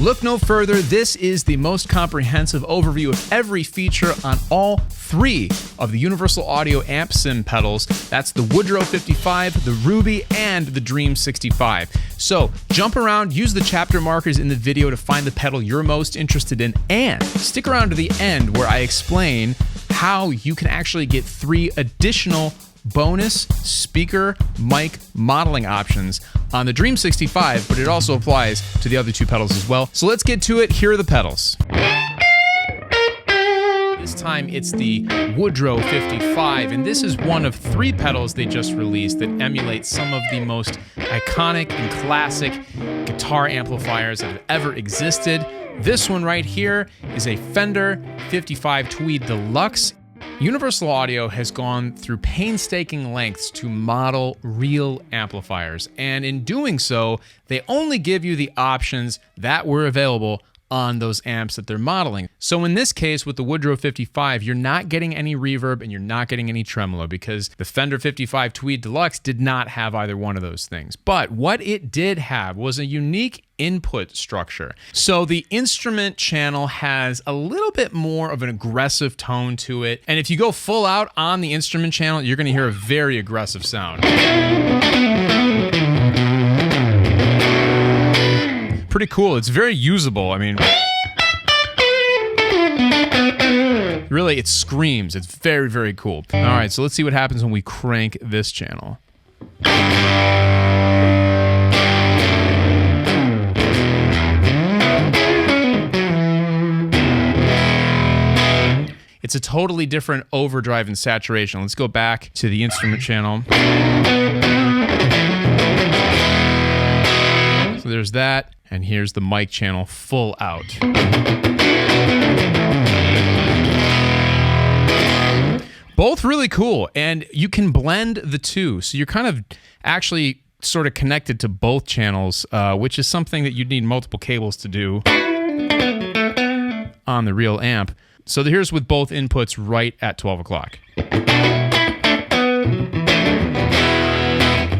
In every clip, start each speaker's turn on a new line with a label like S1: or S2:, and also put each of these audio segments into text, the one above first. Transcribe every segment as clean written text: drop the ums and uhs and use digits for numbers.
S1: Look no further, this is the most comprehensive overview of every feature on all 3 of the Universal Audio amp sim pedals. That's the Woodrow 55, the Ruby, and the Dream 65. So jump around, use the chapter markers in the video to find the pedal you're most interested in, and stick around to the end where I explain how you can actually get 3 additional bonus speaker mic modeling options on the Dream 65, but it also applies to the other 2 pedals as well. So let's get to it. Here are the pedals. This time it's the Woodrow 55, and this is one of 3 pedals they just released that emulate some of the most iconic and classic guitar amplifiers that have ever existed. This one right here is a Fender 55 Tweed Deluxe. Universal Audio has gone through painstaking lengths to model real amplifiers, and in doing so, they only give you the options that were available on those amps that they're modeling. So in this case, with the Woodrow 55, you're not getting any reverb and you're not getting any tremolo because the Fender 55 Tweed Deluxe did not have either one of those things. But what it did have was a unique input structure. So the instrument channel has a little bit more of an aggressive tone to it. And if you go full out on the instrument channel, you're gonna hear a very aggressive sound. Pretty cool. It's very usable. I mean, really, it screams. It's very, very cool. All right, so let's see what happens when we crank this channel. It's a totally different overdrive and saturation. Let's go back to the instrument channel. So there's that, and here's the mic channel full out. Both really cool, and you can blend the 2, so you're kind of actually sort of connected to both channels, which is something that you'd need multiple cables to do on the real amp. So here's with both inputs right at 12 o'clock.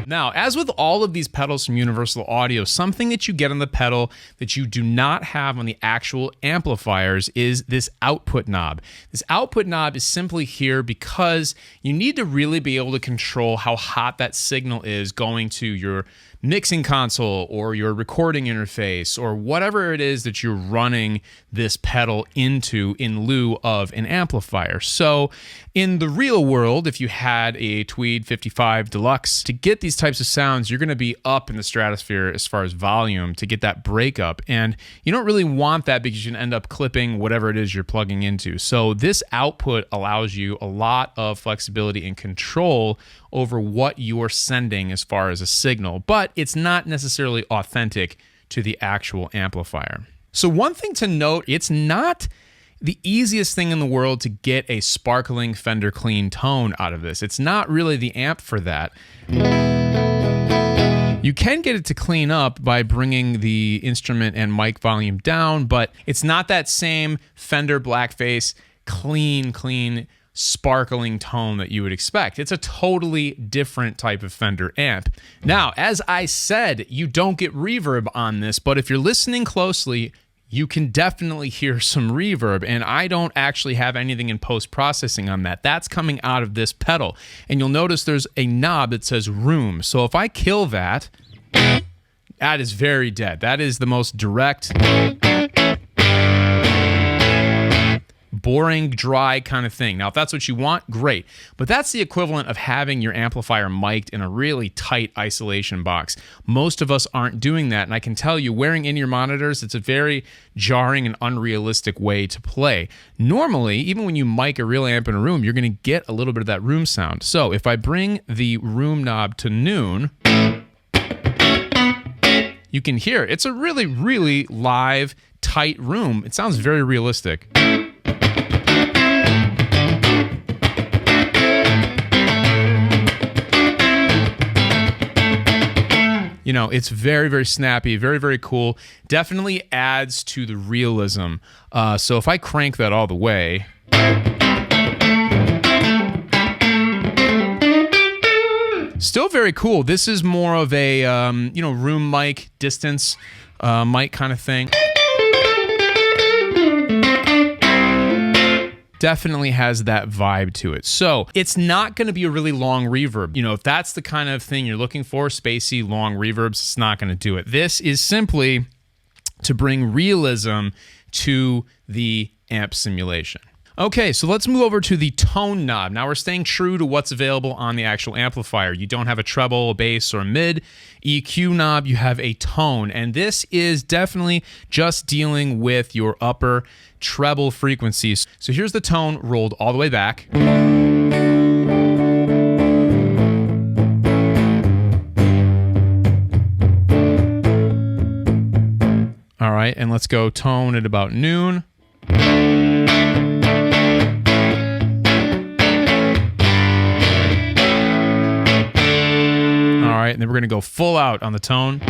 S1: Now, as with all of these pedals from Universal Audio, something that you get on the pedal that you do not have on the actual amplifiers is this output knob. This output knob is simply here because you need to really be able to control how hot that signal is going to your mixing console or your recording interface or whatever it is that you're running this pedal into in lieu of an amplifier. So in the real world, if you had a Tweed 55 Deluxe, to get these types of sounds, you're going to be up in the stratosphere as far as volume to get that breakup. And you don't really want that because you can end up clipping whatever it is you're plugging into. So this output allows you a lot of flexibility and control over what you're sending as far as a signal, but it's not necessarily authentic to the actual amplifier. So one thing to note, it's not the easiest thing in the world to get a sparkling Fender clean tone out of this. It's not really the amp for that. You can get it to clean up by bringing the instrument and mic volume down, but it's not that same Fender blackface, clean, sparkling tone that you would expect. It's a totally different type of Fender amp. Now, as I said, you don't get reverb on this, but if you're listening closely, you can definitely hear some reverb, and I don't actually have anything in post-processing on that. That's coming out of this pedal, and you'll notice there's a knob that says room. So if I kill that, that is very dead. That is the most direct, boring, dry kind of thing. Now, if that's what you want, great. But that's the equivalent of having your amplifier mic'd in a really tight isolation box. Most of us aren't doing that, and I can tell you, wearing in-ear monitors, it's a very jarring and unrealistic way to play. Normally, even when you mic a real amp in a room, you're going to get a little bit of that room sound. So if I bring the room knob to noon, you can hear it. It's a really, really live, tight room. It sounds very realistic. You know, it's very, very snappy, very, very cool. Definitely adds to the realism. So if I crank that all the way, still very cool. This is more of a, room mic, distance mic kind of thing. definitely has that vibe to it. So it's not going to be a really long reverb. You know, if that's the kind of thing you're looking for, spacey, long reverbs, it's not going to do it. This is simply to bring realism to the amp simulation. Okay, so let's move over to the tone knob. Now we're staying true to what's available on the actual amplifier. You don't have a treble, a bass, or a mid EQ knob, you have a tone. And this is definitely just dealing with your upper treble frequencies. So here's the tone rolled all the way back. All right, and let's go tone at about noon. All right, and then we're going to go full out on the tone.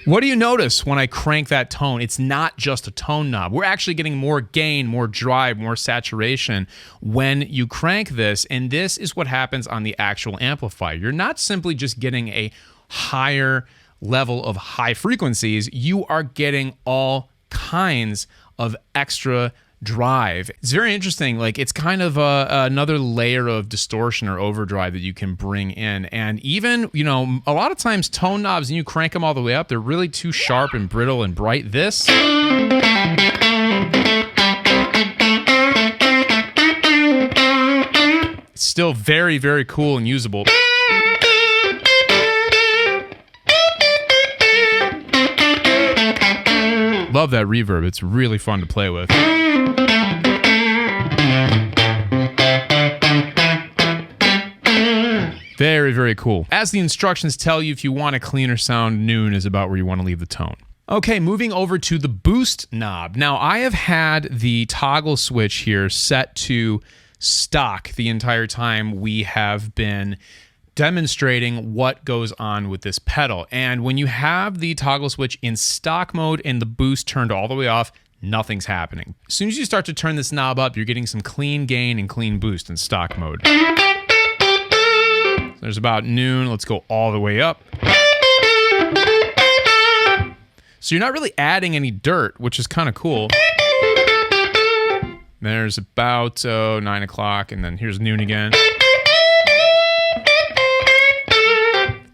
S1: What do you notice when I crank that tone? It's not just a tone knob. We're actually getting more gain, more drive, more saturation when you crank this, and this is what happens on the actual amplifier. You're not simply just getting a higher level of high frequencies, you are getting all kinds of extra drive. It's very interesting. Like, it's kind of another layer of distortion or overdrive that you can bring in. And even, you know, a lot of times tone knobs, and you crank them all the way up, they're really too sharp and brittle and bright. This it's still very, very cool and usable. Love that reverb. It's really fun to play with. Very, very cool. As the instructions tell you, if you want a cleaner sound, noon is about where you want to leave the tone. Okay, moving over to the boost knob. Now, I have had the toggle switch here set to stock the entire time we have been demonstrating what goes on with this pedal. And when you have the toggle switch in stock mode and the boost turned all the way off, nothing's happening. As soon as you start to turn this knob up, you're getting some clean gain and clean boost in stock mode. So there's about noon. Let's go all the way up. So you're not really adding any dirt, which is kind of cool. There's about 9 o'clock, and then here's noon again.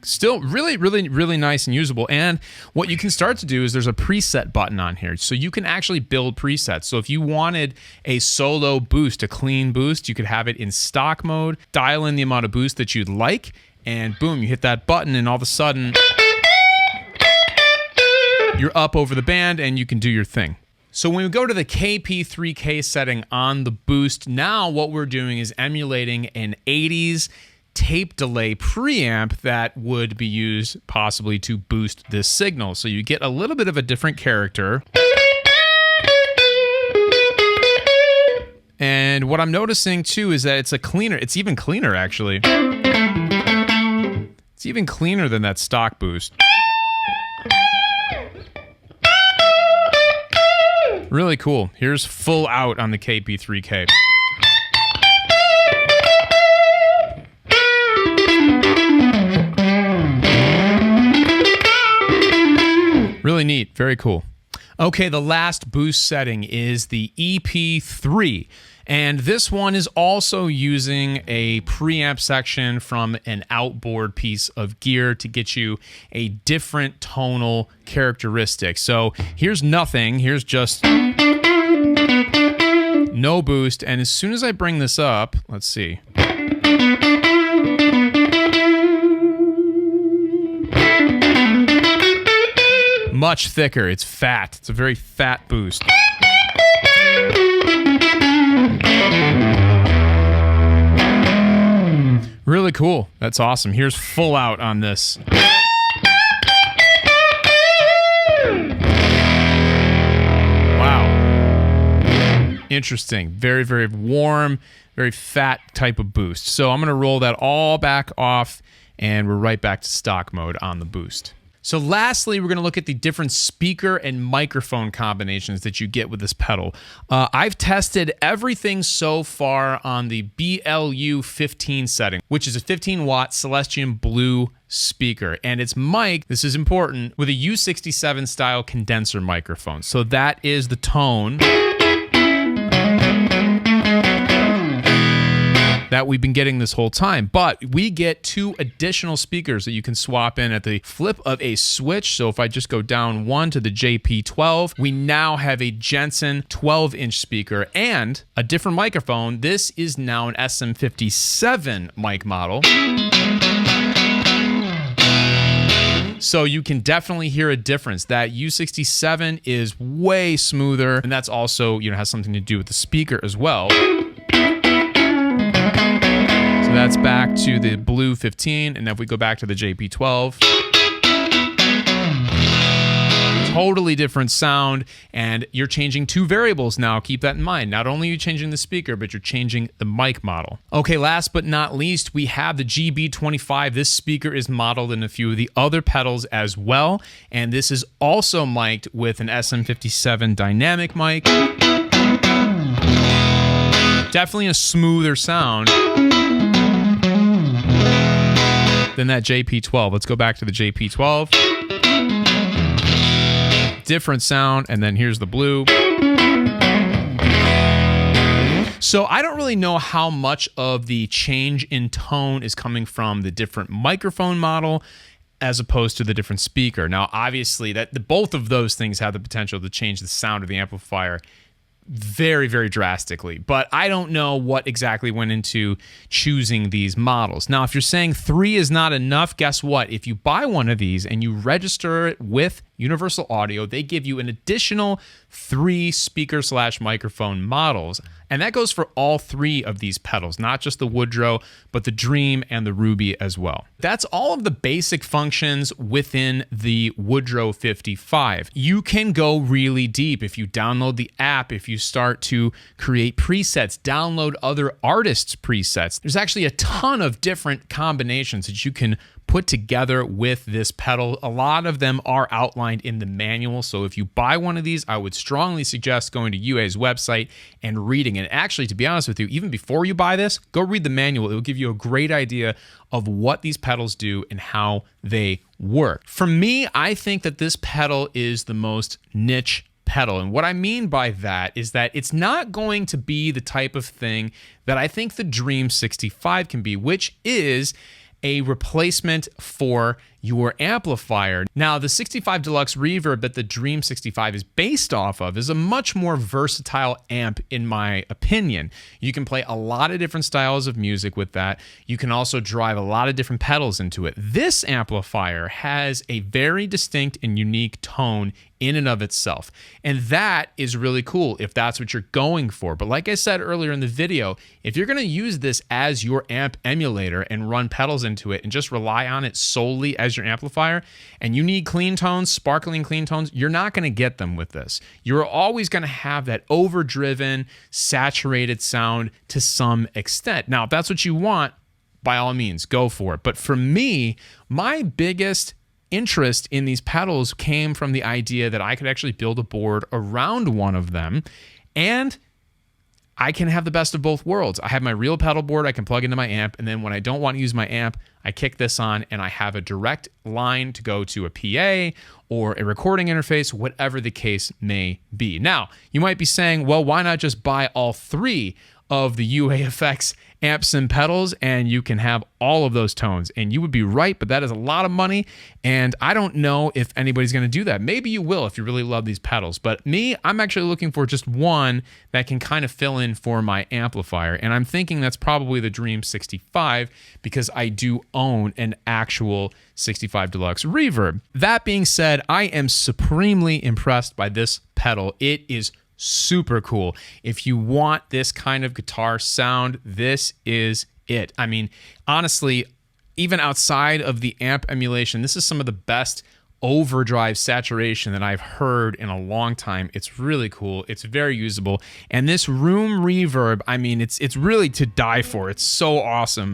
S1: Still really, really, really nice and usable. And what you can start to do is there's a preset button on here. So you can actually build presets. So if you wanted a solo boost, a clean boost, you could have it in stock mode, dial in the amount of boost that you'd like, and boom, you hit that button, and all of a sudden, you're up over the band and you can do your thing. So when we go to the KP3K setting on the boost, now what we're doing is emulating an 80s tape delay preamp that would be used possibly to boost this signal. So you get a little bit of a different character. And what I'm noticing too is that it's even cleaner actually. It's even cleaner than that stock boost. Really cool. Here's full out on the KP3K. Really neat. Very cool. Okay, the last boost setting is the EP3. And this one is also using a preamp section from an outboard piece of gear to get you a different tonal characteristic. So here's nothing. Here's just no boost. And as soon as I bring this up, let's see. Much thicker. It's fat. It's a very fat boost. Really cool. That's awesome. Here's full out on this. Wow. Interesting. Very, very warm, very fat type of boost. So I'm going to roll that all back off, and we're right back to stock mode on the boost. So lastly, we're going to look at the different speaker and microphone combinations that you get with this pedal. I've tested everything so far on the BLU 15 setting, which is a 15-watt Celestion Blue speaker, and it's mic'd, this is important, with a U67 style condenser microphone. So that is the tone that we've been getting this whole time. But we get 2 additional speakers that you can swap in at the flip of a switch. So if I just go down 1 to the JP12, we now have a Jensen 12-inch speaker and a different microphone. This is now an SM57 mic model. So you can definitely hear a difference. That U67 is way smoother, and that's also, has something to do with the speaker as well. So that's back to the Blue 15, and if we go back to the JP12, totally different sound, and you're changing 2 variables now. Keep that in mind. Not only are you changing the speaker, but you're changing the mic model. Okay, last but not least, we have the GB25. This speaker is modeled in a few of the other pedals as well, and this is also mic'd with an SM57 dynamic mic. Definitely a smoother sound than that JP12. Let's go back to the JP12. Different sound, and then here's the Blue. So I don't really know how much of the change in tone is coming from the different microphone model as opposed to the different speaker. Now, obviously, both of those things have the potential to change the sound of the amplifier very, very drastically, but I don't know what exactly went into choosing these models. Now, if you're saying 3 is not enough, guess what? If you buy one of these and you register it with Universal Audio, they give you an additional 3 speaker/microphone models, and that goes for all 3 of these pedals, not just the Woodrow, but the Dream and the Ruby as well. That's all of the basic functions within the Woodrow 55. You can go really deep if you download the app, if you start to create presets, download other artists' presets. There's actually a ton of different combinations that you can put together with this pedal. A lot of them are outlined in the manual, so if you buy one of these, I would strongly suggest going to UA's website and reading it. Actually, to be honest with you, even before you buy this, go read the manual. It will give you a great idea of what these pedals do and how they work. For me, I think that this pedal is the most niche pedal. And what I mean by that is that it's not going to be the type of thing that I think the Dream 65 can be, which is a replacement for your amplifier. Now, the 65 Deluxe Reverb that the Dream 65 is based off of is a much more versatile amp, in my opinion. You can play a lot of different styles of music with that. You can also drive a lot of different pedals into it. This amplifier has a very distinct and unique tone in and of itself. And that is really cool if that's what you're going for. But like I said earlier in the video, if you're gonna use this as your amp emulator and run pedals into it and just rely on it solely as your amplifier, and you need clean tones, sparkling clean tones, you're not gonna get them with this. You're always gonna have that overdriven, saturated sound to some extent. Now, if that's what you want, by all means, go for it. But for me, my biggest interest in these pedals came from the idea that I could actually build a board around one of them, and I can have the best of both worlds. I have my real pedal board I can plug into my amp, and then when I don't want to use my amp, I kick this on and I have a direct line to go to a PA or a recording interface, whatever the case may be. Now, you might be saying, well, why not just buy all 3 of the UAFX amps and pedals and you can have all of those tones? And you would be right, but that is a lot of money, and I don't know if anybody's going to do that. Maybe you will if you really love these pedals, but me, I'm actually looking for just one that can kind of fill in for my amplifier, and I'm thinking that's probably the Dream 65 because I do own an actual 65 Deluxe Reverb. That being said, I am supremely impressed by this pedal. It is super cool. If you want this kind of guitar sound, this is it. I mean, honestly, even outside of the amp emulation, this is some of the best overdrive saturation that I've heard in a long time. It's really cool. It's very usable. And this room reverb, I mean, it's really to die for. It's so awesome.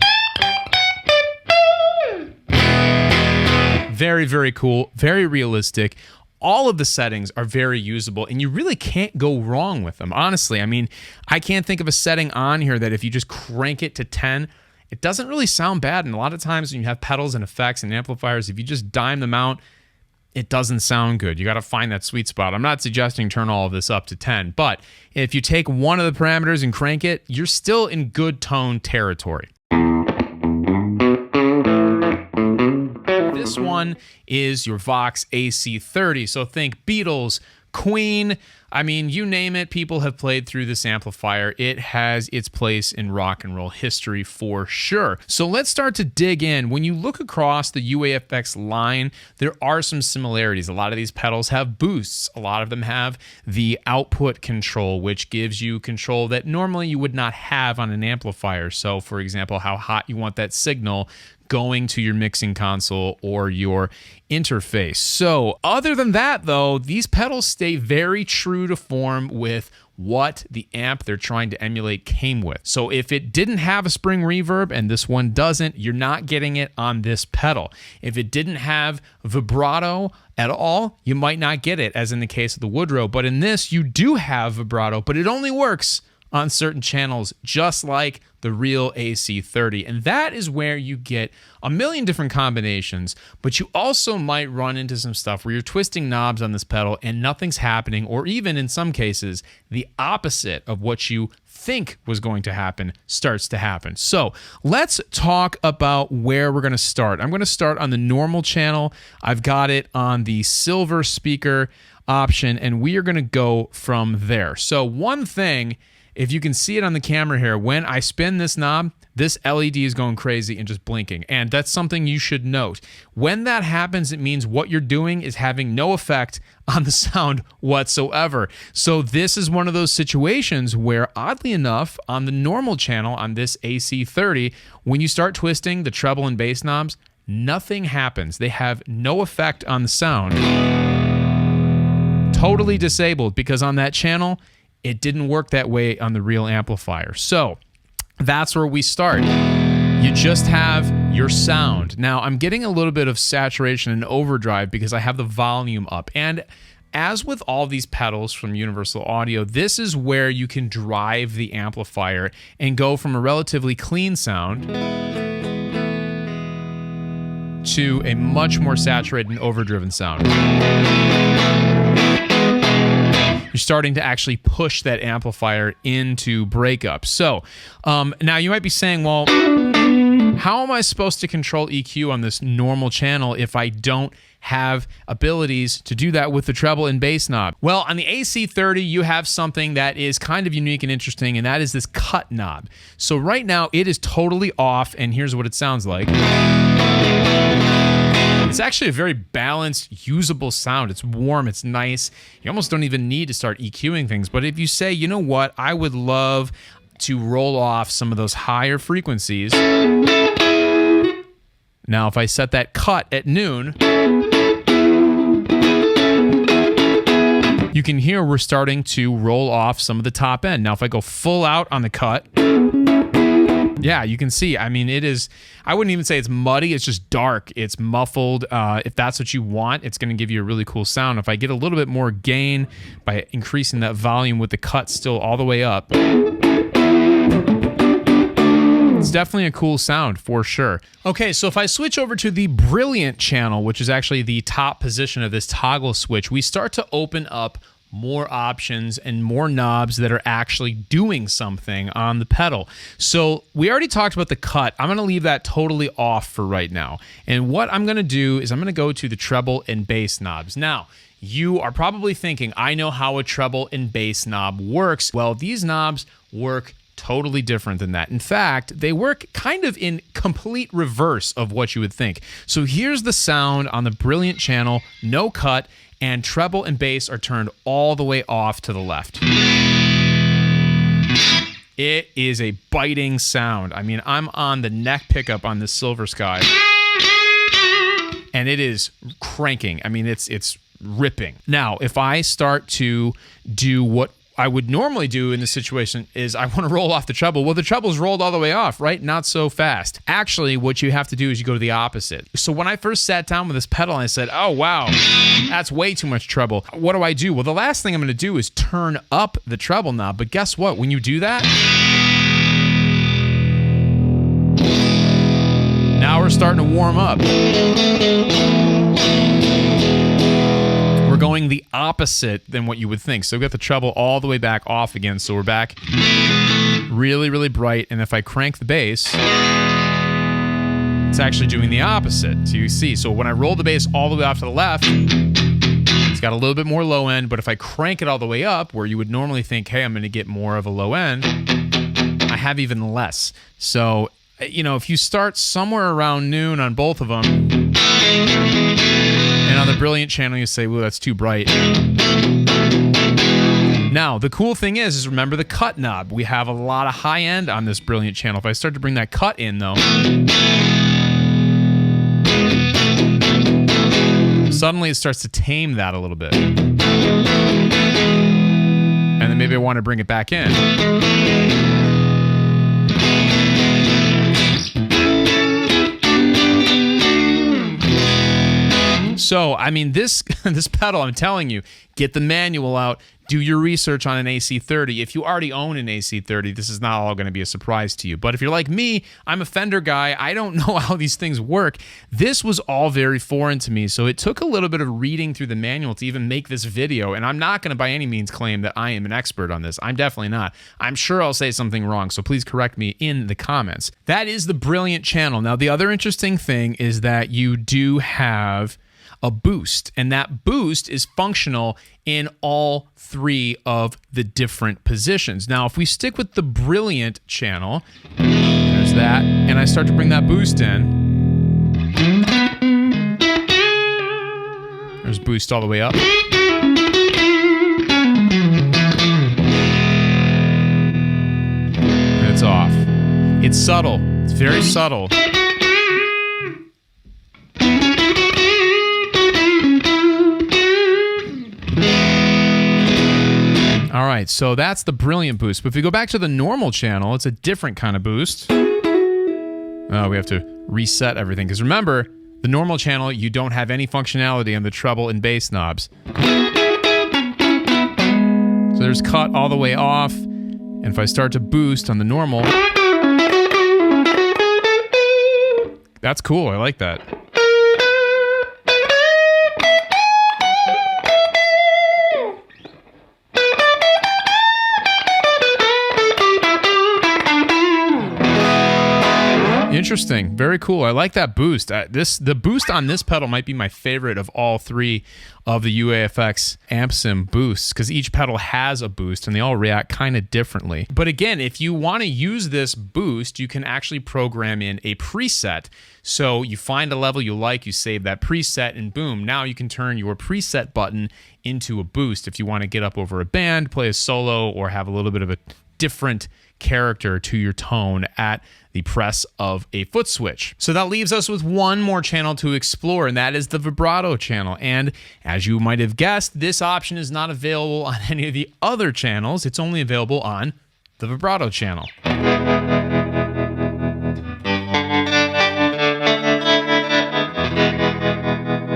S1: Very, very cool, very realistic. All of the settings are very usable, and you really can't go wrong with them, honestly. I mean, I can't think of a setting on here that if you just crank it to 10, it doesn't really sound bad. And a lot of times when you have pedals and effects and amplifiers, if you just dime them out, it doesn't sound good. You got to find that sweet spot. I'm not suggesting turn all of this up to 10, but if you take one of the parameters and crank it, you're still in good tone territory. This one is your Vox AC30. So think Beatles, Queen. I mean, you name it, people have played through this amplifier. It has its place in rock and roll history for sure. So let's start to dig in. When you look across the UAFX line, there are some similarities. A lot of these pedals have boosts. A lot of them have the output control, which gives you control that normally you would not have on an amplifier. So for example, how hot you want that signal going to your mixing console or your interface. So other than that though, these pedals stay very true to form with what the amp they're trying to emulate came with. So if it didn't have a spring reverb and this one doesn't, you're not getting it on this pedal. If it didn't have vibrato at all, you might not get it, as in the case of the Woodrow. But in this, you do have vibrato, but it only works on certain channels, just like the real AC30. And that is where you get a million different combinations, but you also might run into some stuff where you're twisting knobs on this pedal and nothing's happening, or even in some cases, the opposite of what you think was going to happen starts to happen. So let's talk about where we're going to start. I'm going to start on the normal channel. I've got it on the silver speaker option, and we are going to go from there. So one thing, if you can see it on the camera here, when I spin this knob, this LED is going crazy and just blinking. And that's something you should note. When that happens, it means what you're doing is having no effect on the sound whatsoever. So this is one of those situations where, oddly enough, on the normal channel, on this AC30, when you start twisting the treble and bass knobs, nothing happens. They have no effect on the sound. Totally disabled, because on that channel, it didn't work that way on the real amplifier. So that's where we start. You just have your sound. Now, I'm getting a little bit of saturation and overdrive because I have the volume up. And as with all these pedals from Universal Audio, this is where you can drive the amplifier and go from a relatively clean sound to a much more saturated and overdriven sound. You're starting to actually push that amplifier into breakup. So now you might be saying, well, how am I supposed to control EQ on this normal channel if I don't have abilities to do that with the treble and bass knob? Well, on the AC30, you have something that is kind of unique and interesting, and that is this cut knob. So right now, it is totally off, and here's what it sounds like. It's actually a very balanced, usable sound. It's warm, it's nice. You almost don't even need to start EQing things. But if you say, you know what, I would love to roll off some of those higher frequencies. Now, if I set that cut at noon, you can hear we're starting to roll off some of the top end. Now, if I go full out on the cut, yeah, you can see, I mean, it is, I wouldn't even say it's muddy, it's just dark, it's muffled. If that's what you want, it's going to give you a really cool sound. If I get a little bit more gain by increasing that volume with the cut still all the way up, it's definitely a cool sound for sure. Okay, so if I switch over to the Brilliant channel, which is actually the top position of this toggle switch, we start to open up more options and more knobs that are actually doing something on the pedal. So we already talked about the cut. I'm going to leave that totally off for right now. And what I'm going to do is I'm going to go to the treble and bass knobs. Now, you are probably thinking, I know how a treble and bass knob works. Well, these knobs work totally different than that. In fact, they work kind of in complete reverse of what you would think. So here's the sound on the Brilliant channel, no cut, and treble and bass are turned all the way off to the left. It is a biting sound. I mean, I'm on the neck pickup on this Silver Sky, and it is cranking. I mean, it's ripping. Now, if I start to do what I would normally do in this situation is I want to roll off the treble. Well, the treble's rolled all the way off, right? Not so fast. Actually, what you have to do is you go to the opposite. So when I first sat down with this pedal, I said, oh, wow, that's way too much treble. What do I do? Well, the last thing I'm going to do is turn up the treble knob. But guess what? When you do that, now we're starting to warm up. We're going the opposite than what you would think. So we've got the treble all the way back off again. So we're back really, really bright. And if I crank the bass, it's actually doing the opposite. So you see, so when I roll the bass all the way off to the left, it's got a little bit more low end. But if I crank it all the way up, where you would normally think, hey, I'm going to get more of a low end, I have even less. So, you know, if you start somewhere around noon on both of them, and on the Brilliant channel, you say, well, that's too bright. Now, the cool thing is remember the cut knob. We have a lot of high end on this Brilliant channel. If I start to bring that cut in, though, suddenly it starts to tame that a little bit. And then maybe I want to bring it back in. So, I mean, this pedal, I'm telling you, get the manual out, do your research on an AC30. If you already own an AC30, this is not all going to be a surprise to you. But if you're like me, I'm a Fender guy, I don't know how these things work. This was all very foreign to me, so it took a little bit of reading through the manual to even make this video, and I'm not going to by any means claim that I am an expert on this. I'm definitely not. I'm sure I'll say something wrong, so please correct me in the comments. That is the Brilliant channel. Now, the other interesting thing is that you do have a boost, and that boost is functional in all three of the different positions. Now, if we stick with the Brilliant channel, there's that, and I start to bring that boost in. There's boost all the way up. And it's off. It's subtle. It's very subtle. All right, so that's the Brilliant boost. But if we go back to the normal channel, it's a different kind of boost. Oh, we have to reset everything. Because remember, the normal channel, you don't have any functionality on the treble and bass knobs. So there's cut all the way off. And if I start to boost on the normal, that's cool. I like that. Interesting. Very cool. I like that boost. The boost on this pedal might be my favorite of all three of the UAFX amp sim boosts, because each pedal has a boost and they all react kind of differently. But again, if you want to use this boost, you can actually program in a preset. So you find a level you like, you save that preset, and boom, now you can turn your preset button into a boost if you want to get up over a band, play a solo, or have a little bit of a different character to your tone at the press of a foot switch. So that leaves us with one more channel to explore, and that is the vibrato channel. And as you might have guessed, this option is not available on any of the other channels. It's only available on the vibrato channel.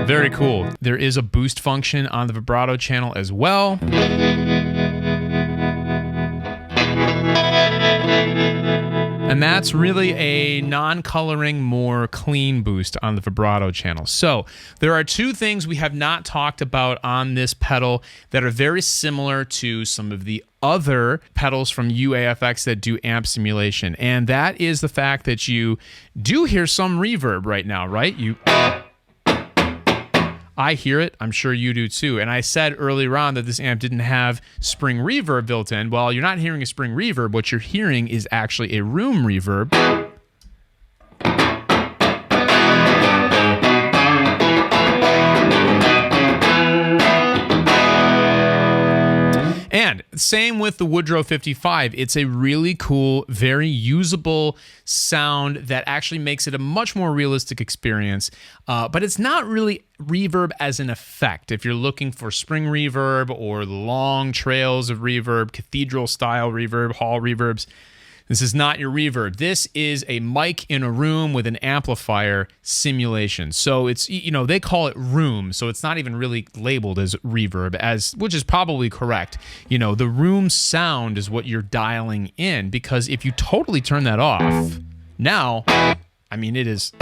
S1: Very cool. There is a boost function on the vibrato channel as well. And that's really a non-coloring, more clean boost on the vibrato channel. So there are two things we have not talked about on this pedal that are very similar to some of the other pedals from UAFX that do amp simulation. And that is the fact that you do hear some reverb right now, right? I hear it. I'm sure you do too. And I said earlier on that this amp didn't have spring reverb built in. Well, you're not hearing a spring reverb. What you're hearing is actually a room reverb. And same with the Woodrow 55. It's a really cool, very usable sound that actually makes it a much more realistic experience, but it's not really reverb as an effect. If you're looking for spring reverb or long trails of reverb, cathedral style reverb, hall reverbs, this is not your reverb. This is a mic in a room with an amplifier simulation. So it's, you know, they call it room, so it's not even really labeled as reverb, which is probably correct. You know, the room sound is what you're dialing in, because if you totally turn that off, now, I mean, it is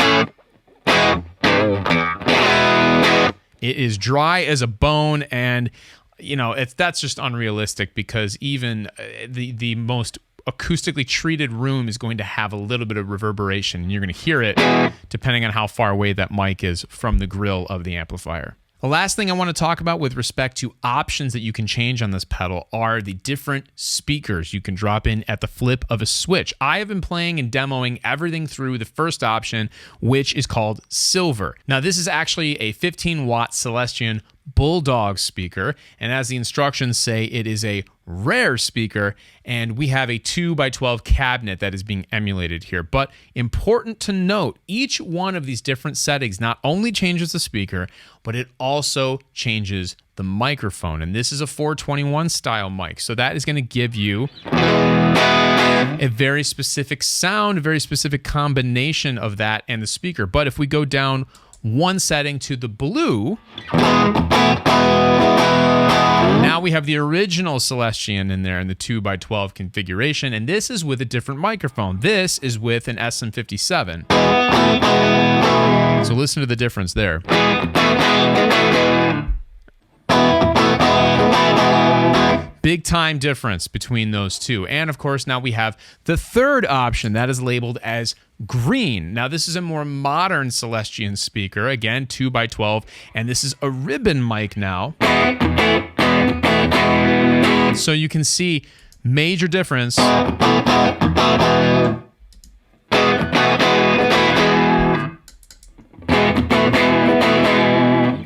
S1: dry as a bone, and you know, that's just unrealistic, because even the most acoustically treated room is going to have a little bit of reverberation, and you're going to hear it depending on how far away that mic is from the grill of the amplifier. The last thing I want to talk about with respect to options that you can change on this pedal are the different speakers you can drop in at the flip of a switch. I have been playing and demoing everything through the first option, which is called Silver. Now, this is actually a 15-watt Celestion Bulldog speaker, and as the instructions say, it is a rare speaker, and we have a 2x12 cabinet that is being emulated here. But important to note, each one of these different settings not only changes the speaker, but it also changes the microphone, and this is a 421 style mic, so that is going to give you a very specific sound, a very specific combination of that and the speaker. But if we go down one setting to the blue, now we have the original Celestion in there in the 2x12 configuration, and this is with a different microphone. This is with an SM57. So listen to the difference there. Big time difference between those two. And of course, now we have the third option that is labeled as green. Now, this is a more modern Celestion speaker, again, 2x12, and this is a ribbon mic now. So you can see major difference.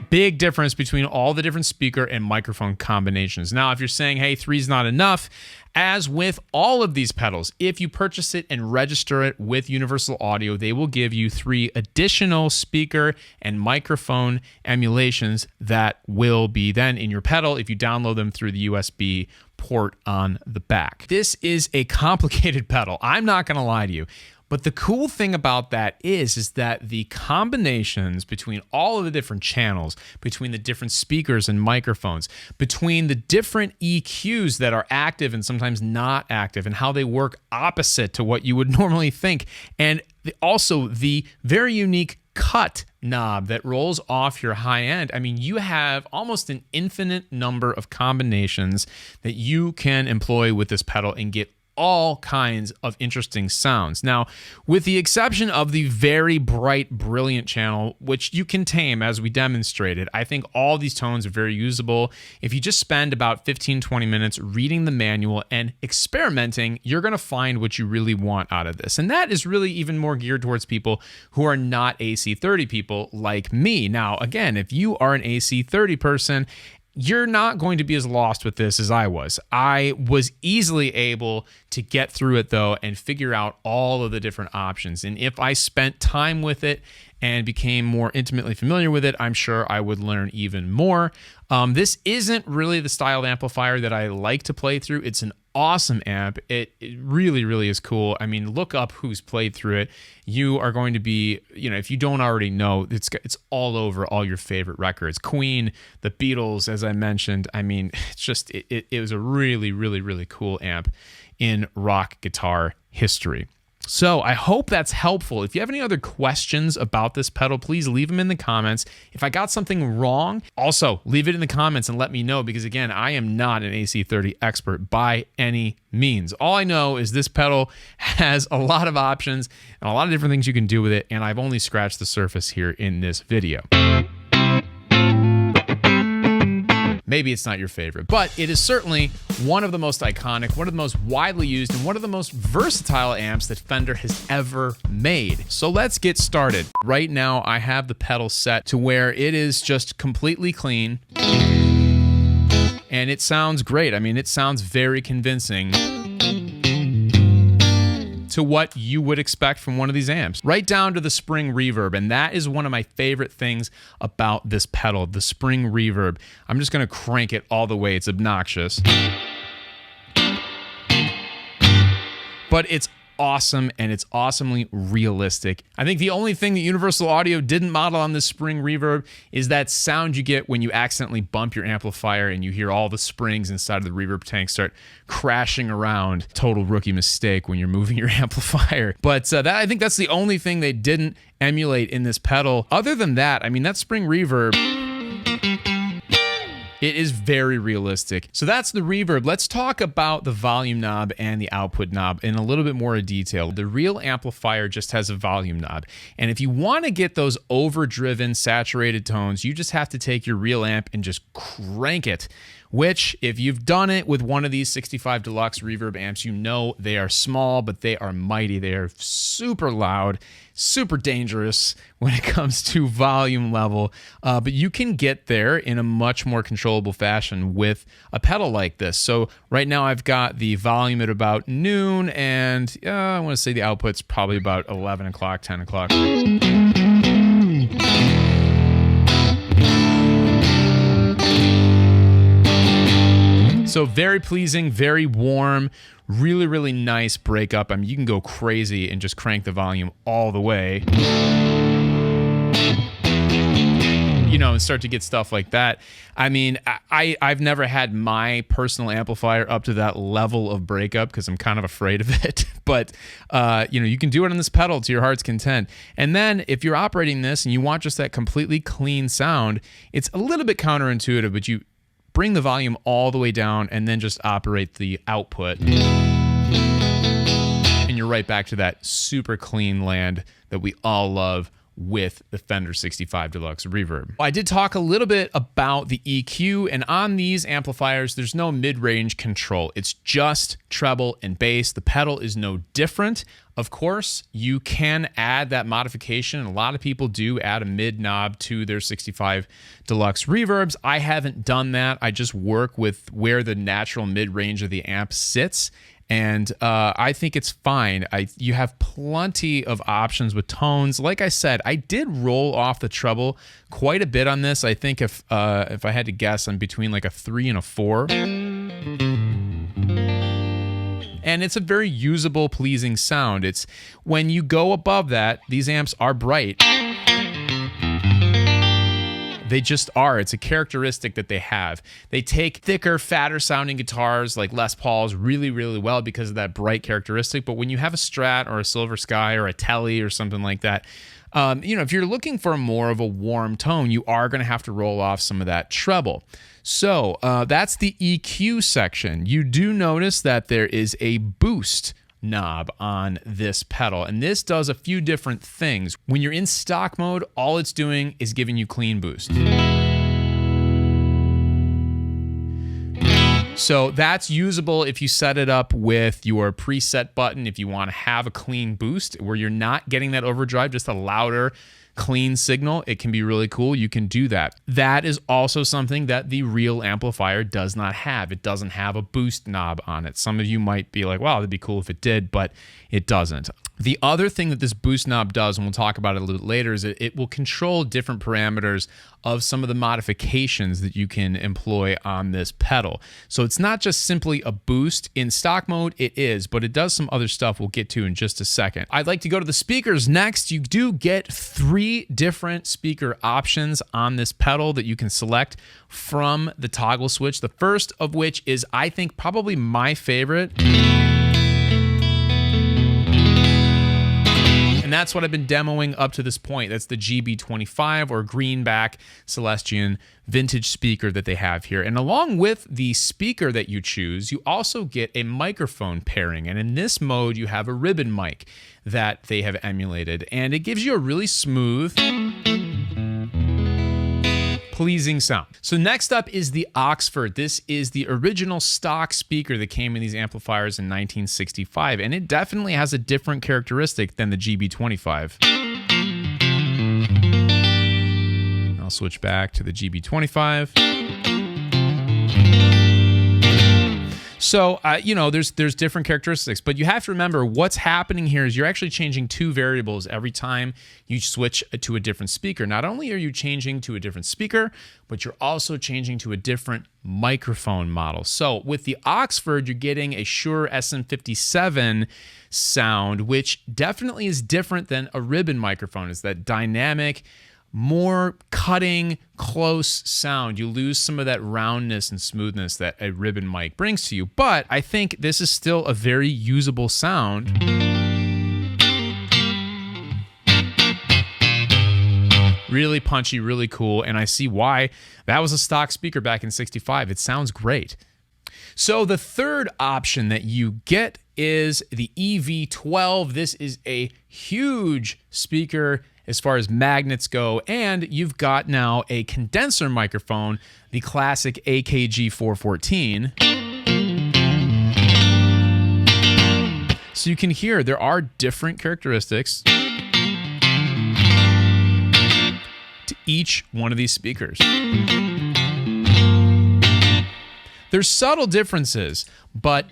S1: Big difference between all the different speaker and microphone combinations. Now, if you're saying, hey, 3's not enough, as with all of these pedals, if you purchase it and register it with Universal Audio, they will give you 3 additional speaker and microphone emulations that will be then in your pedal if you download them through the USB port on the back. This is a complicated pedal, I'm not going to lie to you. But the cool thing about that is that the combinations between all of the different channels, between the different speakers and microphones, between the different EQs that are active and sometimes not active, and how they work opposite to what you would normally think, and also the very unique cut knob that rolls off your high end. I mean, you have almost an infinite number of combinations that you can employ with this pedal and get all kinds of interesting sounds. Now, with the exception of the very bright, brilliant channel, which you can tame as we demonstrated, I think all these tones are very usable. If you just spend about 15-20 minutes reading the manual and experimenting, you're going to find what you really want out of this. And that is really even more geared towards people who are not AC30 people like me. Now, again, if you are an AC30 person, you're not going to be as lost with this as I was. I was easily able to get through it, though, and figure out all of the different options. And if I spent time with it and became more intimately familiar with it, I'm sure I would learn even more. This isn't really the style of amplifier that I like to play through. It's an awesome amp. It really, really is cool. I mean, look up who's played through it. You are going to be, you know, if you don't already know, it's all over all your favorite records. Queen, the Beatles, as I mentioned. I mean, it's just, it was a really, really, really cool amp in rock guitar history. So I hope that's helpful. If you have any other questions about this pedal, please leave them in the comments. If I got something wrong, also leave it in the comments and let me know, because again, I am not an AC30 expert by any means. All I know is this pedal has a lot of options and a lot of different things you can do with it, and I've only scratched the surface here in this video. Maybe it's not your favorite, but it is certainly one of the most iconic, one of the most widely used, and one of the most versatile amps that Fender has ever made. So let's get started. Right now, I have the pedal set to where it is just completely clean. and it sounds great. I mean, it sounds very convincing to what you would expect from one of these amps, right down to the spring reverb. And that is one of my favorite things about this pedal, the spring reverb. I'm just gonna crank it all the way. It's obnoxious, but it's awesome, and it's awesomely realistic. I think the only thing that Universal Audio didn't model on this spring reverb is that sound you get when you accidentally bump your amplifier and you hear all the springs inside of the reverb tank start crashing around. Total rookie mistake when you're moving your amplifier. But I think that's the only thing they didn't emulate in this pedal. Other than that, I mean, that spring reverb, it is very realistic. So that's the reverb. Let's talk about the volume knob and the output knob in a little bit more detail. The real amplifier just has a volume knob. And if you want to get those overdriven, saturated tones, you just have to take your real amp and just crank it. Which, if you've done it with one of these 65 Deluxe reverb amps, you know they are small, but they are mighty. They are super loud, super dangerous when it comes to volume level. But you can get there in a much more controllable fashion with a pedal like this. So right now I've got the volume at about noon, and I want to say the output's probably about 11 o'clock, 10 o'clock. So very pleasing, very warm, really, really nice breakup. I mean, you can go crazy and just crank the volume all the way, you know, and start to get stuff like that. I mean, I've never had my personal amplifier up to that level of breakup because I'm kind of afraid of it. But, you know, you can do it on this pedal to your heart's content. And then if you're operating this and you want just that completely clean sound, it's a little bit counterintuitive, but you bring the volume all the way down and then just operate the output, and you're right back to that super clean land that we all love with the Fender 65 Deluxe Reverb. I did talk a little bit about the EQ, and on these amplifiers, there's no mid-range control. It's just treble and bass. The pedal is no different. Of course, you can add that modification, and a lot of people do add a mid knob to their 65 Deluxe Reverbs. I haven't done that. I just work with where the natural mid-range of the amp sits, and I think it's fine. You have plenty of options with tones. Like I said, I did roll off the treble quite a bit on this. I think if I had to guess, I'm between like a 3 and a 4. And it's a very usable, pleasing sound. It's when you go above that, these amps are bright. They just are. It's a characteristic that they have. They take thicker, fatter sounding guitars like Les Pauls really, really well because of that bright characteristic. But when you have a Strat or a Silver Sky or a Tele or something like that, you know, if you're looking for more of a warm tone, you are going to have to roll off some of that treble. So that's the EQ section. You do notice that there is a boost knob on this pedal, and this does a few different things. When you're in stock mode, all it's doing is giving you clean boost. So that's usable if you set it up with your preset button, if you want to have a clean boost where you're not getting that overdrive, just a louder, clean signal. It can be really cool. You can do that. That is also something that the real amplifier does not have. It doesn't have a boost knob on it. Some of you might be like, wow, that'd be cool if it did, but it doesn't. The other thing that this boost knob does, and we'll talk about it a little bit later, is it will control different parameters of some of the modifications that you can employ on this pedal. So it's not just simply a boost. In stock mode, it is, but it does some other stuff we'll get to in just a second. I'd like to go to the speakers next. You do get 3 different speaker options on this pedal that you can select from the toggle switch. The first of which is, I think, probably my favorite. And that's what I've been demoing up to this point. That's the GB25 or Greenback Celestion vintage speaker that they have here. And along with the speaker that you choose, you also get a microphone pairing. And in this mode, you have a ribbon mic that they have emulated. And it gives you a really smooth, pleasing sound. So next up is the Oxford. This is the original stock speaker that came in these amplifiers in 1965, and it definitely has a different characteristic than the GB25. I'll switch back to the GB25. So, there's different characteristics, but you have to remember what's happening here is you're actually changing two variables every time you switch to a different speaker. Not only are you changing to a different speaker, but you're also changing to a different microphone model. So with the Oxford, you're getting a Shure SM57 sound, which definitely is different than a ribbon microphone. It's that dynamic, more cutting, close sound. You lose some of that roundness and smoothness that a ribbon mic brings to you. But I think this is still a very usable sound. Really punchy, really cool, and I see why that was a stock speaker back in '65. It sounds great. So the third option that you get is the EV12. This is a huge speaker as far as magnets go, and you've got now a condenser microphone, the classic AKG 414. So you can hear there are different characteristics to each one of these speakers. There's subtle differences, but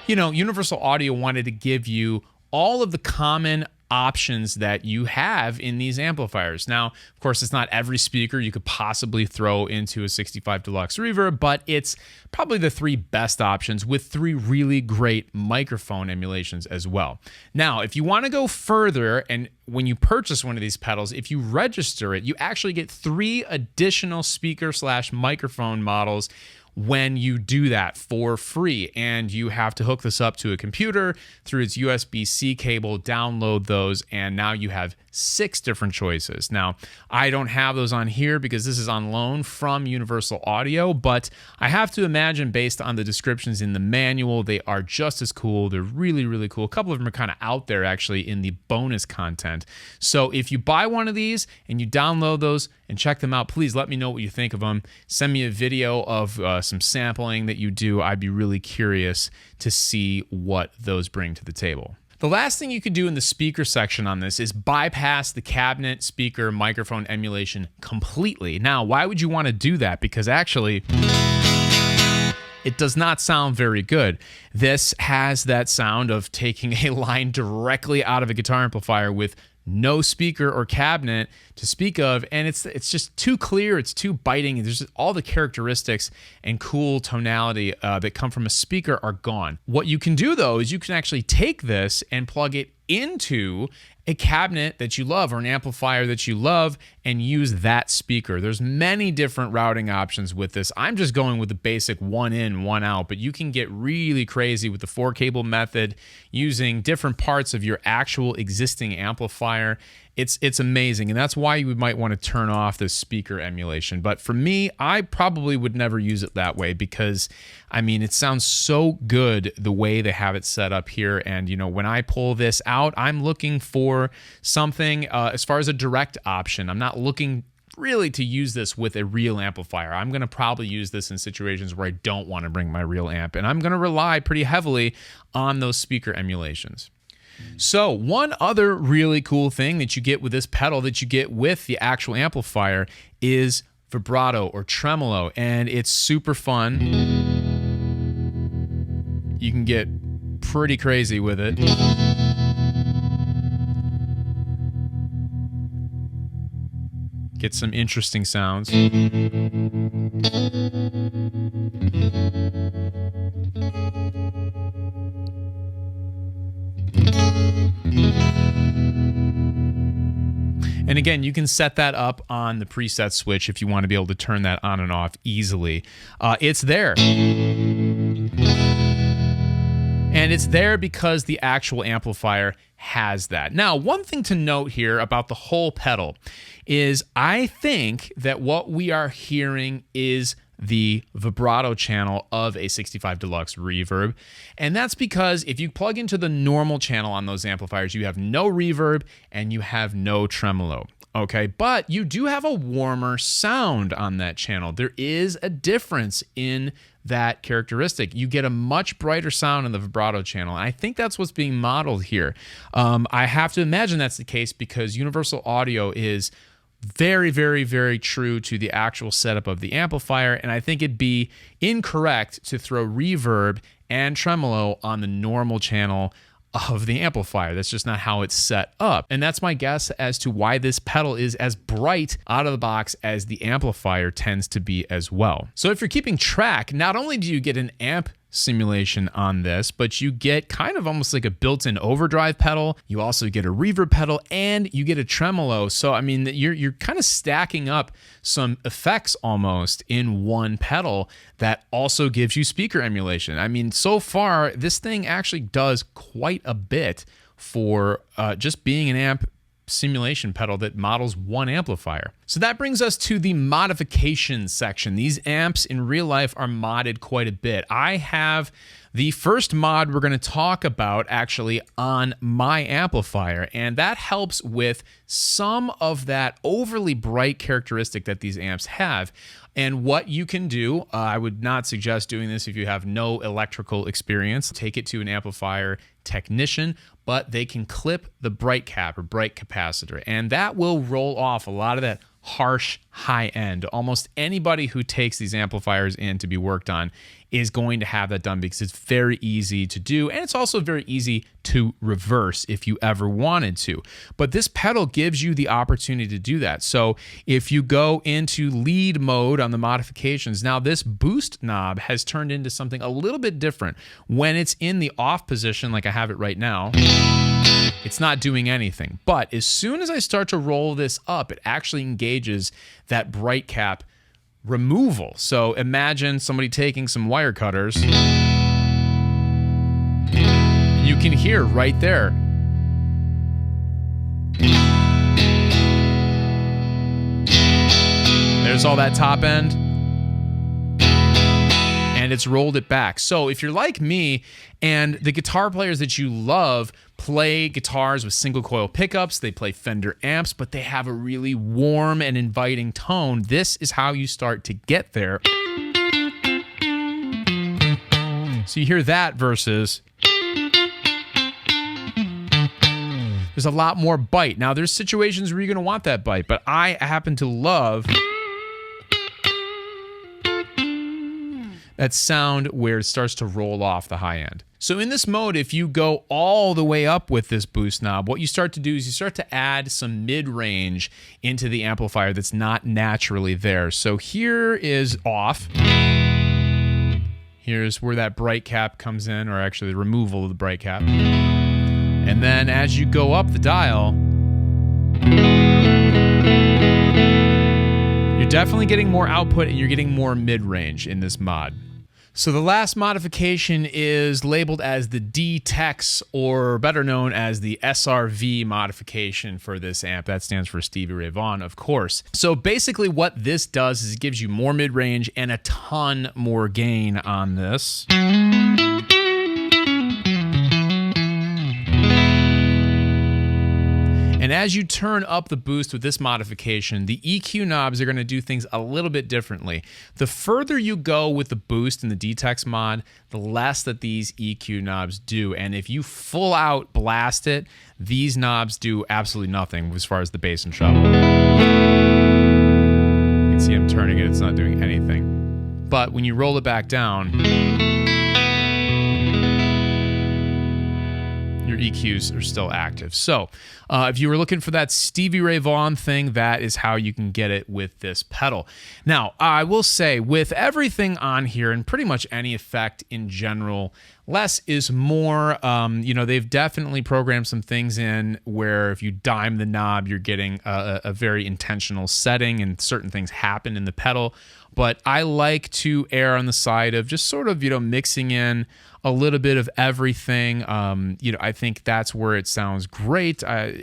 S1: Universal Audio wanted to give you all of the common options that you have in these amplifiers. Now, of course, it's not every speaker you could possibly throw into a 65 Deluxe Reverb, but it's probably the three best options with three really great microphone emulations as well. Now, if you want to go further, and when you purchase one of these pedals, if you register it, you actually get 3 additional speaker/microphone models when you do that for free, and you have to hook this up to a computer through its USB-C cable, download those, and now you have 6 different choices. Now, I don't have those on here because this is on loan from Universal Audio, but I have to imagine based on the descriptions in the manual, they are just as cool. They're really, really cool. A couple of them are kind of out there actually in the bonus content. So if you buy one of these and you download those and check them out, please let me know what you think of them. Send me a video of some sampling that you do. I'd be really curious to see what those bring to the table. The last thing you could do in the speaker section on this is bypass the cabinet speaker microphone emulation completely. Now, why would you want to do that? Because actually, it does not sound very good. This has that sound of taking a line directly out of a guitar amplifier with no speaker or cabinet to speak of, and it's just too clear, it's too biting, and there's just all the characteristics and cool tonality that come from a speaker are gone. What you can do though is you can actually take this and plug it into a cabinet that you love or an amplifier that you love and use that speaker. There's many different routing options with this. I'm just going with the basic 1 in, 1 out, but you can get really crazy with the 4-cable method using different parts of your actual existing amplifier. It's amazing, and that's why you might want to turn off this speaker emulation. But for me, I probably would never use it that way because, I mean, it sounds so good the way they have it set up here. And, when I pull this out, I'm looking for something as far as a direct option. I'm not looking really to use this with a real amplifier. I'm going to probably use this in situations where I don't want to bring my real amp, and I'm going to rely pretty heavily on those speaker emulations. So one other really cool thing that you get with this pedal that you get with the actual amplifier is vibrato or tremolo, and it's super fun. You can get pretty crazy with it. Get some interesting sounds. And again, you can set that up on the preset switch if you want to be able to turn that on and off easily. It's there. And it's there because the actual amplifier has that. Now, one thing to note here about the whole pedal is I think that what we are hearing is the vibrato channel of a 65 Deluxe Reverb. And that's because if you plug into the normal channel on those amplifiers, you have no reverb and you have no tremolo. Okay, but you do have a warmer sound on that channel. There is a difference in that characteristic. You get a much brighter sound in the vibrato channel. And I think that's what's being modeled here. I have to imagine that's the case because Universal Audio is very, very, very true to the actual setup of the amplifier, and I think it'd be incorrect to throw reverb and tremolo on the normal channel of the amplifier. That's just not how it's set up. And that's my guess as to why this pedal is as bright out of the box as the amplifier tends to be as well. So if you're keeping track, not only do you get an amp simulation on this, but you get kind of almost like a built-in overdrive pedal. You also get a reverb pedal and you get a tremolo. So I mean, you're kind of stacking up some effects almost in one pedal that also gives you speaker emulation. I mean, so far this thing actually does quite a bit for just being an amp simulation pedal that models one amplifier. So that brings us to the modification section. These amps in real life are modded quite a bit. I have the first mod we're going to talk about actually on my amplifier, and that helps with some of that overly bright characteristic that these amps have. And what you can do, I would not suggest doing this if you have no electrical experience. Take it to an amplifier technician, but they can clip the bright cap or bright capacitor, and that will roll off a lot of that harsh high end. Almost anybody who takes these amplifiers in to be worked on is going to have that done because it's very easy to do, and it's also very easy to reverse if you ever wanted to. But this pedal gives you the opportunity to do that. So if you go into lead mode on the modifications, now this boost knob has turned into something a little bit different. When it's in the off position, like I have it right now, it's not doing anything. But as soon as I start to roll this up, it actually engages that bright cap removal. So imagine somebody taking some wire cutters. You can hear right there. There's all that top end. And it's rolled it back. So if you're like me and the guitar players that you love play guitars with single coil pickups, they play Fender amps, but they have a really warm and inviting tone, this is how you start to get there. So you hear that versus there's a lot more bite. Now there's situations where you're gonna want that bite, but I happen to love that sound where it starts to roll off the high end. So in this mode, if you go all the way up with this boost knob, what you start to do is you start to add some mid-range into the amplifier that's not naturally there. So here is off. Here's where that bright cap comes in, or actually the removal of the bright cap. And then as you go up the dial, you're definitely getting more output and you're getting more mid-range in this mod. So the last modification is labeled as the D-Tex, or better known as the SRV modification for this amp. That stands for Stevie Ray Vaughan, of course. So basically what this does is it gives you more mid-range and a ton more gain on this. And as you turn up the boost with this modification, the EQ knobs are going to do things a little bit differently. The further you go with the boost in the D-Tex mod, the less that these EQ knobs do. And if you full out blast it, these knobs do absolutely nothing as far as the bass and treble. You can see I'm turning it, it's not doing anything. But when you roll it back down, your EQs are still active. So if you were looking for that Stevie Ray Vaughan thing, that is how you can get it with this pedal. Now, I will say with everything on here and pretty much any effect in general, less is more. They've definitely programmed some things in where if you dime the knob, you're getting a very intentional setting and certain things happen in the pedal. But I like to err on the side of just sort of, mixing in a little bit of everything. I think that's where it sounds great.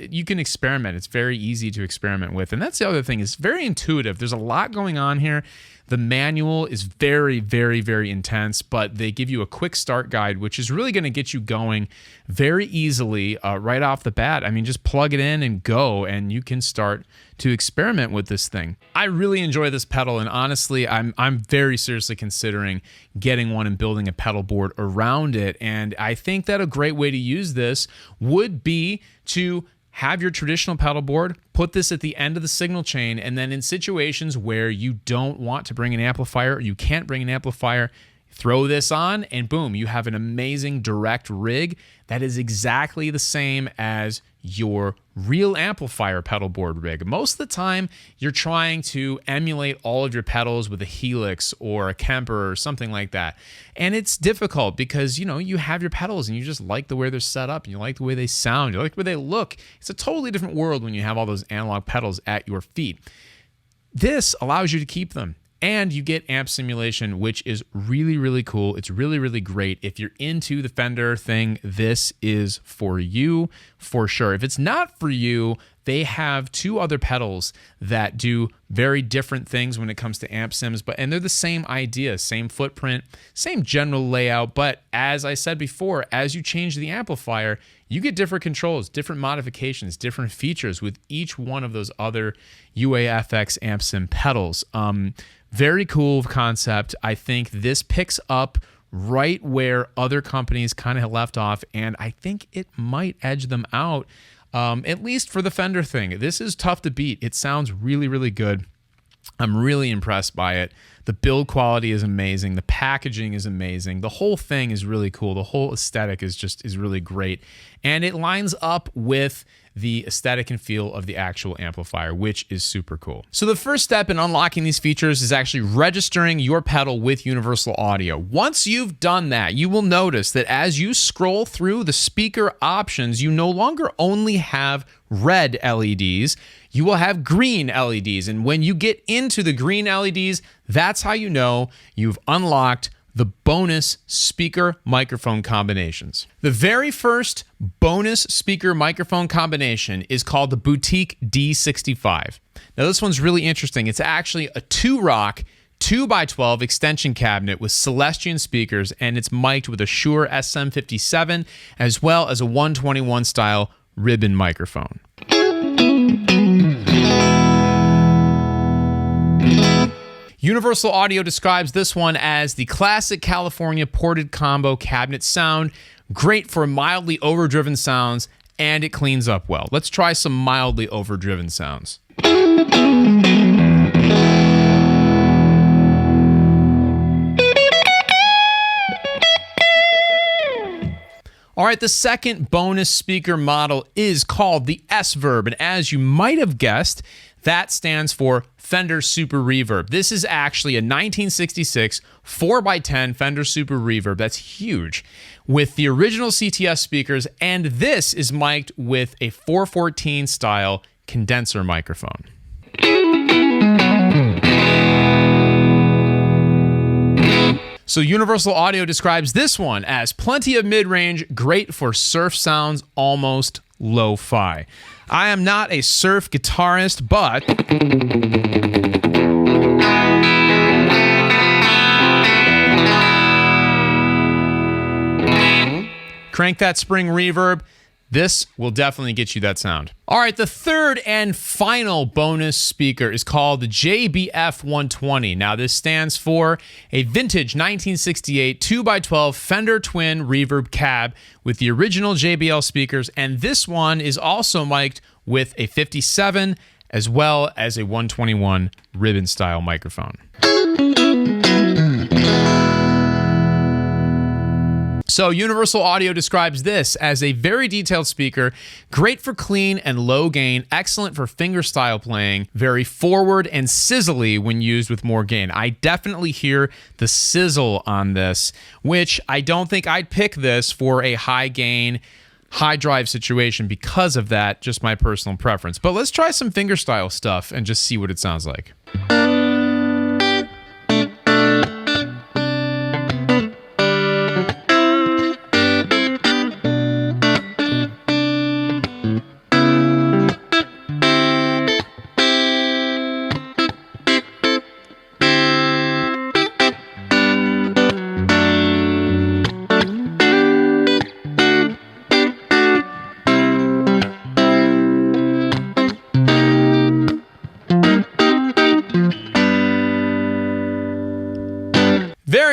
S1: You can experiment. It's very easy to experiment with. And that's the other thing. It's very intuitive. There's a lot going on here. The manual is very, very, very intense, but they give you a quick start guide, which is really going to get you going very easily right off the bat. I mean, just plug it in and go, and you can start to experiment with this thing. I really enjoy this pedal, and honestly, I'm very seriously considering getting one and building a pedal board around it. And I think that a great way to use this would be to have your traditional pedal board, put this at the end of the signal chain, and then in situations where you don't want to bring an amplifier or you can't bring an amplifier, throw this on and boom, you have an amazing direct rig that is exactly the same as your real amplifier pedal board rig. Most of the time, you're trying to emulate all of your pedals with a Helix or a Kemper or something like that. And it's difficult because, you have your pedals and you just like the way they're set up and you like the way they sound, you like the way they look. It's a totally different world when you have all those analog pedals at your feet. This allows you to keep them. And you get amp simulation, which is really, really cool. It's really, really great. If you're into the Fender thing, this is for you for sure. If it's not for you, they have two other pedals that do very different things when it comes to amp sims, and they're the same idea, same footprint, same general layout. But as I said before, as you change the amplifier, you get different controls, different modifications, different features with each one of those other UAFX amp sim pedals. Very cool concept. I think this picks up right where other companies kind of left off, and I think it might edge them out, at least for the Fender thing. This is tough to beat. It sounds really, really good. I'm really impressed by it. The build quality is amazing. The packaging is amazing. The whole thing is really cool. The whole aesthetic is really great. And it lines up with the aesthetic and feel of the actual amplifier, which is super cool. So the first step in unlocking these features is actually registering your pedal with Universal Audio. Once you've done that, you will notice that as you scroll through the speaker options, you no longer only have red LEDs, you will have green LEDs. And when you get into the green LEDs, that's how you know you've unlocked the bonus speaker microphone combinations. The very first bonus speaker microphone combination is called the Boutique D65. Now this one's really interesting. It's actually a 2-rock 2x12 extension cabinet with Celestion speakers, and it's mic'd with a Shure SM57 as well as a 121 style ribbon microphone. Universal Audio describes this one as the classic California ported combo cabinet sound, great for mildly overdriven sounds, and it cleans up well. Let's try some mildly overdriven sounds. All right, the second bonus speaker model is called the S-Verb, and as you might have guessed, that stands for Fender Super Reverb. This is actually a 1966 4x10 Fender Super Reverb. That's huge. With the original CTS speakers, and this is mic'd with a 414 style condenser microphone. So Universal Audio describes this one as plenty of mid-range, great for surf sounds, almost lo-fi. I am not a surf guitarist, but crank that spring reverb. This will definitely get you that sound. All right, the third and final bonus speaker is called the JBF 120. Now, this stands for a vintage 1968 2x12 Fender Twin Reverb Cab with the original JBL speakers, and this one is also mic'd with a 57 as well as a 121 ribbon-style microphone. So Universal Audio describes this as a very detailed speaker, great for clean and low gain, excellent for fingerstyle playing, very forward and sizzly when used with more gain. I definitely hear the sizzle on this, which I don't think I'd pick this for a high gain, high drive situation because of that, just my personal preference. But let's try some fingerstyle stuff and just see what it sounds like.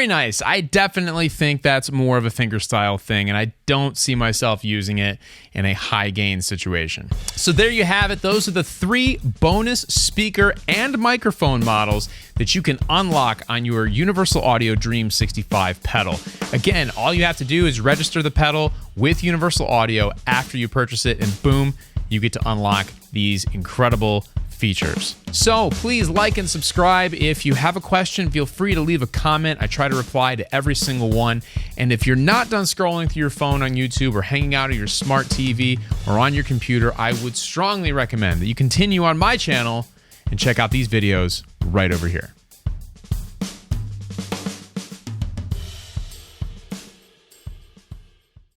S1: very nice. I definitely think that's more of a fingerstyle thing, and I don't see myself using it in a high gain situation. So there you have it. Those are the 3 bonus speaker and microphone models that you can unlock on your Universal Audio Dream 65 pedal. Again, all you have to do is register the pedal with Universal Audio after you purchase it, and boom, you get to unlock these incredible features. So please like and subscribe. If you have a question, feel free to leave a comment. I try to reply to every single one. And if you're not done scrolling through your phone on YouTube or hanging out on your smart TV or on your computer, I would strongly recommend that you continue on my channel and check out these videos right over here.